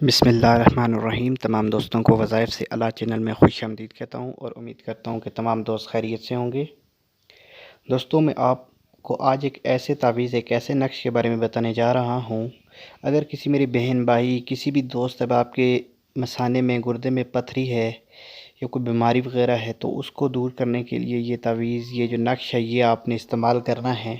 بسم اللہ الرحمن الرحیم۔ تمام دوستوں کو وظائف سے اللہ چینل میں خوش آمدید کہتا ہوں اور امید کرتا ہوں کہ تمام دوست خیریت سے ہوں گے۔ دوستوں، میں آپ کو آج ایک ایسے نقش کے بارے میں بتانے جا رہا ہوں۔ اگر کسی میری بہن بھائی کسی بھی دوست احباب کے مثانے میں گردے میں پتھری ہے یا کوئی بیماری وغیرہ ہے تو اس کو دور کرنے کے لیے یہ تعویذ، یہ جو نقش ہے، یہ آپ نے استعمال کرنا ہے۔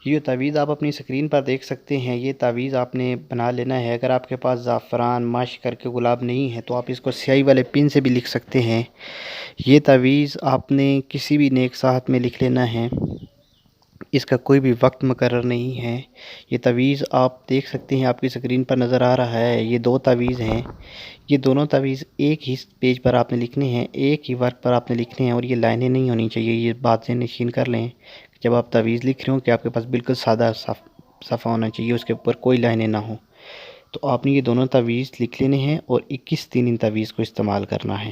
یہ تعویذ آپ اپنی سکرین پر دیکھ سکتے ہیں۔ یہ تعویذ آپ نے بنا لینا ہے۔ اگر آپ کے پاس زعفران، مشک کر کے گلاب نہیں ہے تو آپ اس کو سیاہی والے پن سے بھی لکھ سکتے ہیں۔ یہ تعویذ آپ نے کسی بھی نیک ساعت میں لکھ لینا ہے۔ اس کا کوئی بھی وقت مقرر نہیں ہے۔ یہ تعویذ آپ دیکھ سکتے ہیں، آپ کی سکرین پر نظر آ رہا ہے۔ یہ دو تعویذ ہیں۔ یہ دونوں تعویذ ایک ہی پیج پر آپ نے لکھنے ہیں، ایک ہی ورق پر آپ نے لکھنے ہیں، اور یہ لائنیں نہیں ہونی چاہیے۔ یہ بات ذہن نشین کر لیں، جب آپ تعویذ لکھ رہے ہوں کہ آپ کے پاس بالکل سادہ صفحہ ہونا چاہیے، اس کے اوپر کوئی لائنیں نہ ہوں۔ تو آپ نے یہ دونوں تعویذ لکھ لینے ہیں اور 21 دن ان تعویذ کو استعمال کرنا ہے۔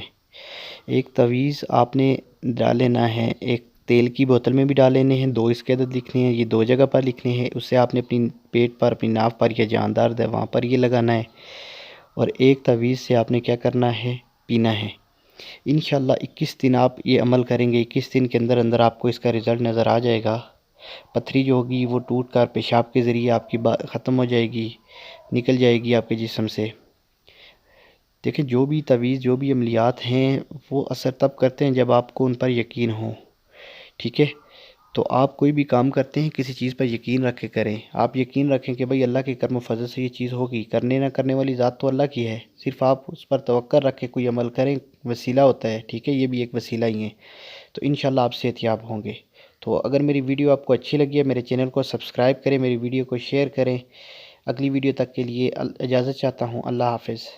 ایک تعویذ آپ نے ڈال لینا ہے، ایک تیل کی بوتل میں بھی ڈال لینے ہیں، 2 اس کے عدد لکھنے ہیں، یہ 2 جگہ پر لکھنے ہیں۔ اس سے آپ نے اپنی پیٹ پر، اپنی ناف پر یا جہاں درد ہے وہاں پر یہ لگانا ہے، اور ایک تعویذ سے آپ نے کیا کرنا ہے، پینا ہے۔ انشاءاللہ 21 دن آپ یہ عمل کریں گے، 21 دن کے اندر اندر آپ کو اس کا رزلٹ نظر آ جائے گا۔ پتھری جو ہوگی وہ ٹوٹ کر پیشاب کے ذریعے آپ کی ختم ہو جائے گی، نکل جائے گی آپ کے جسم سے۔ دیکھیں، جو بھی تعویذ، جو بھی عملیات ہیں، وہ اثر تب کرتے ہیں جب آپ کو ان پر یقین ہو، ٹھیک ہے؟ تو آپ کوئی بھی کام کرتے ہیں کسی چیز پر یقین رکھ کے کریں۔ آپ یقین رکھیں کہ بھئی اللہ کے کرم و فضل سے یہ چیز ہوگی۔ کرنے نہ کرنے والی ذات تو اللہ کی ہے، صرف آپ اس پر توقع رکھ کے کوئی عمل کریں۔ وسیلہ ہوتا ہے، ٹھیک ہے؟ یہ بھی ایک وسیلہ ہی ہے۔ تو انشاءاللہ آپ صحتیاب ہوں گے۔ تو اگر میری ویڈیو آپ کو اچھی لگی ہے، میرے چینل کو سبسکرائب کریں، میری ویڈیو کو شیئر کریں۔ اگلی ویڈیو تک کے لیے اجازت چاہتا ہوں۔ اللہ حافظ۔